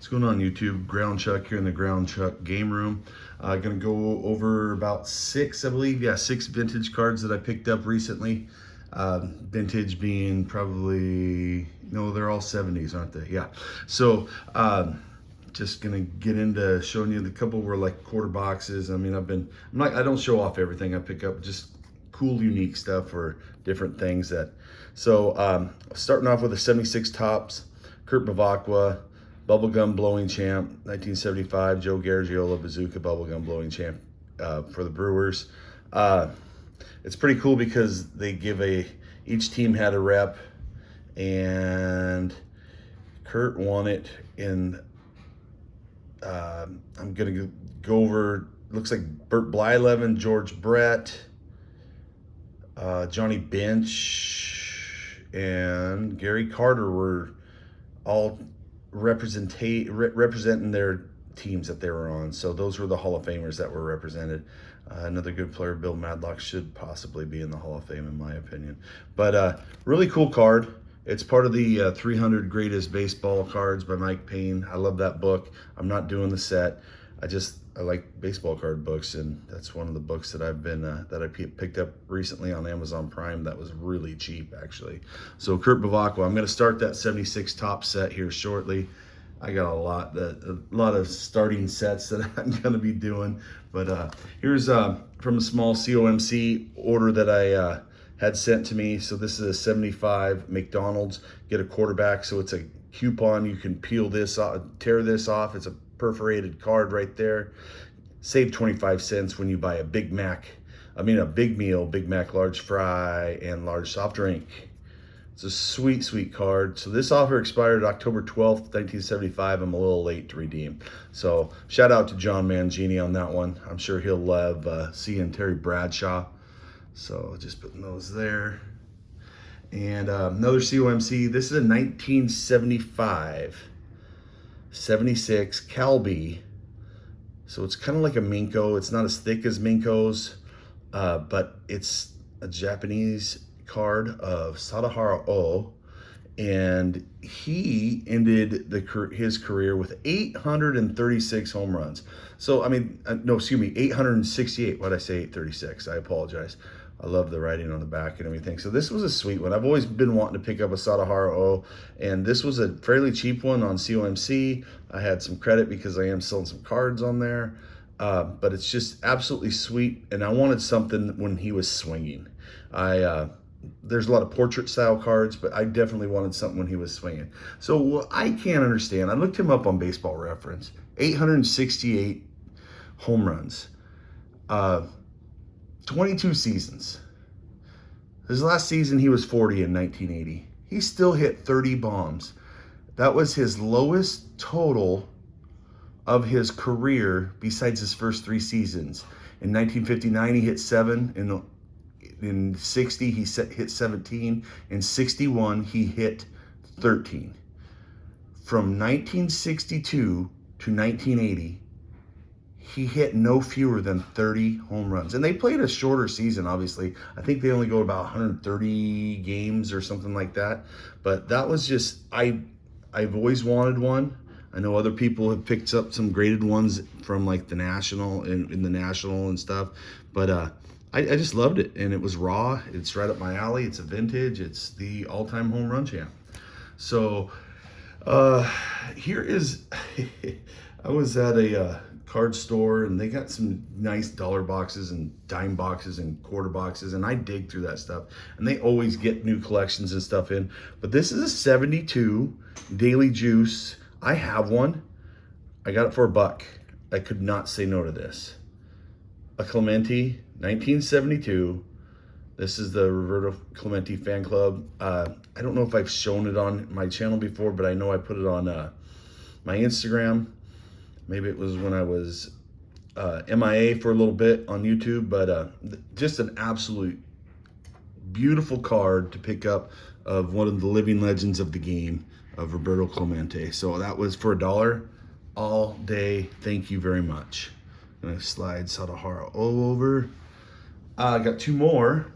What's going on YouTube? Ground Chuck here in the Ground Chuck game room. Gonna go over about six, I believe. Yeah, six vintage cards that I picked up recently. Vintage being probably, no, they're all 70s, aren't they? Yeah. So, just gonna get into showing you the couple were like quarter boxes. I mean, I don't show off everything I pick up, just cool, unique stuff or different things that. So, starting off with the 76 Topps, Kurt Bevacqua, bubblegum blowing champ, 1975, Joe Garagiola, Bazooka bubblegum blowing champ for the Brewers. It's pretty cool because they give each team had a rep, and Kurt won it in, I'm gonna go over, looks like Bert Blyleven, George Brett, Johnny Bench, and Gary Carter were all representing their teams that they were on. So those were the Hall of Famers that were represented. Another good player, Bill Madlock, should possibly be in the Hall of Fame in my opinion. But really cool card. It's part of the 300 Greatest Baseball Cards by Mike Payne. I love that book. I'm not doing the set. I like baseball card books, and that's one of the books that I've been that I picked up recently on Amazon Prime. That was really cheap, actually. So Kurt Bevacqua, I'm going to start that 76 Topps set here shortly. I got a lot of starting sets that I'm going to be doing, but here's from a small COMC order that I had sent to me. So this is a 75 McDonald's. Get a quarterback, so it's a coupon. You can peel this off, tear this off. It's a perforated card right there. Save 25 cents when you buy a Big Meal, Big Mac large fry, and large soft drink. It's a sweet, sweet card. So this offer expired October 12th, 1975. I'm a little late to redeem. So shout out to John Mangini on that one. I'm sure he'll love seeing Terry Bradshaw. So just putting those there. And another COMC. This is a 1975 76 Calbee. So it's kind of like a Minko. It's not as thick as Minko's, but it's a Japanese card of Sadaharu Oh, and he ended his career with 836 home runs. So, I mean, no, excuse me, 868. Why did I say 836? I apologize. I love the writing on the back and everything. So this was a sweet one. I've always been wanting to pick up a Sadaharu Oh, and this was a fairly cheap one on COMC. I had some credit because I am selling some cards on there, but it's just absolutely sweet, and I wanted something when he was swinging. There's a lot of portrait style cards, but I definitely wanted something when he was swinging. So what I can't understand, I looked him up on Baseball Reference, 868 home runs. 22 seasons. His last season, he was 40 in 1980. He still hit 30 bombs. That was his lowest total of his career besides his first 3 seasons. In 1959, he hit 7. In 60, he hit 17. In 61, he hit 13. From 1962 to 1980, he hit no fewer than 30 home runs. And they played a shorter season, obviously. I think they only go about 130 games or something like that. But that was just, I've always wanted one. I know other people have picked up some graded ones from like the National, in the National and stuff. But I just loved it. And it was raw. It's right up my alley. It's a vintage. It's the all-time home run champ. So here is, I was at a card store, and they got some nice dollar boxes and dime boxes and quarter boxes, and I dig through that stuff, and they always get new collections and stuff in. But this is a 72 Daily Juice. I have one. I got it for $1. I could not say no to this. A Clemente, 1972. This is the Roberto Clemente fan club. I don't know if I've shown it on my channel before, but I know I put it on my Instagram. Maybe it was when I was MIA for a little bit on YouTube, but just an absolute beautiful card to pick up of one of the living legends of the game, of Roberto Clemente. So that was for $1 all day. Thank you very much. I'm gonna slide Sadaharu Oh over. I got 2 more,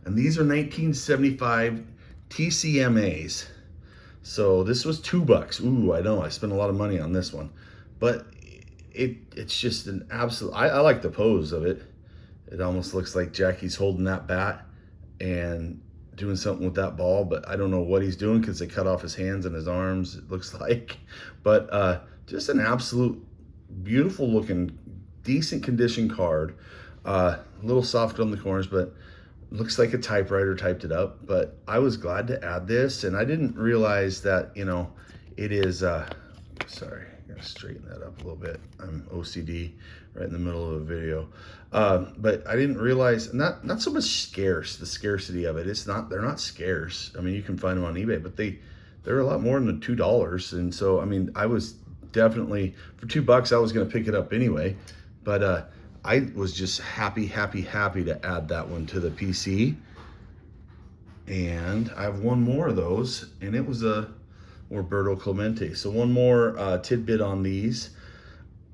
and these are 1975 TCMAs. So this was $2. Ooh, I know I spent a lot of money on this one, but it's just an absolute. I like the pose of it. It almost looks like Jackie's holding that bat and doing something with that ball, but I don't know what he's doing because they cut off his hands and his arms, it looks like. But just an absolute beautiful looking, decent condition card. A little soft on the corners, but looks like a typewriter typed it up. But I was glad to add this, and I didn't realize that, you know, it is, sorry, I gotta straighten that up a little bit. I'm OCD right in the middle of a video. But I didn't realize, not so much scarce, the scarcity of it. It's not, they're not scarce. I mean, you can find them on eBay, but they're a lot more than $2. And so, I mean, I was definitely, for $2, I was gonna pick it up anyway. But I was just happy to add that one to the PC. And I have one more of those, and it was a Roberto Clemente. So one more tidbit on these.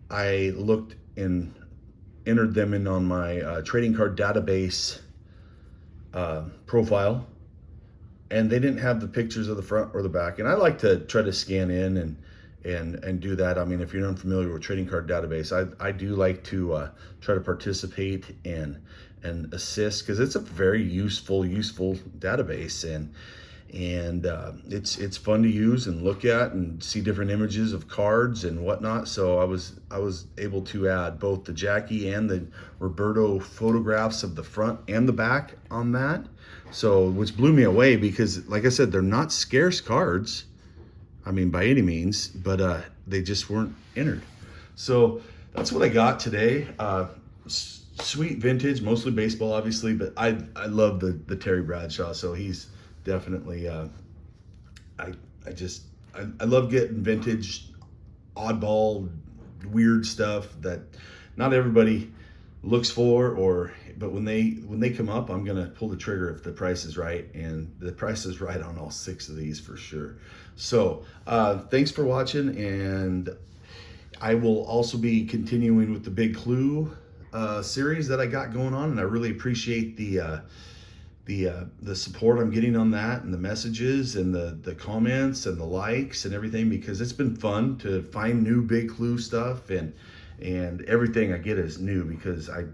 I looked and entered them in on my trading card database profile, and they didn't have the pictures of the front or the back. And I like to try to scan in and do that. I mean, if you're unfamiliar with trading card database, I do like to try to participate and assist, because it's a very useful database, and it's fun to use and look at and see different images of cards and whatnot. So I was able to add both the Jackie and the Roberto photographs of the front and the back on that. So, which blew me away, because like I said, they're not scarce cards, I mean, by any means, but they just weren't entered. So that's what I got today. Sweet vintage, mostly baseball, obviously, but I love the Terry Bradshaw. So he's definitely, I love getting vintage, oddball, weird stuff that not everybody looks for, but when they come up, I'm gonna pull the trigger if the price is right, and the price is right on all 6 of these for sure. So thanks for watching, and I will also be continuing with the Big Clue series that I got going on, and I really appreciate the support I'm getting on that, and the messages and the comments and the likes and everything, because it's been fun to find new Big Clue stuff, and everything I get is new, because I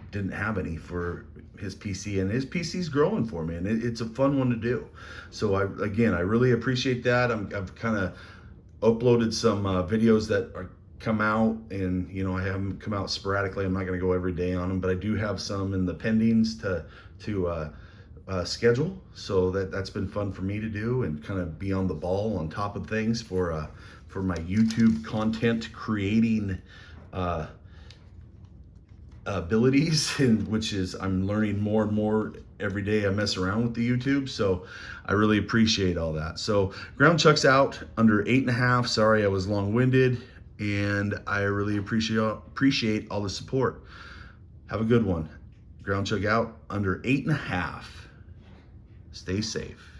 didn't have any for his PC, and his PC's growing for me, and it's a fun one to do. So I really appreciate that. I've kind of uploaded some videos that are come out, and you know, I have them come out sporadically. I'm not going to go every day on them, but I do have some in the pendings to schedule. So that's been fun for me to do, and kind of be on the ball, on top of things for my YouTube content creating abilities, and which is, I'm learning more and more every day I mess around with the YouTube. So I really appreciate all that. So ground chuck's out under 8.5. Sorry I was long-winded, and I really appreciate all the support. Have a good one. Ground chuck out under 8.5. Stay safe.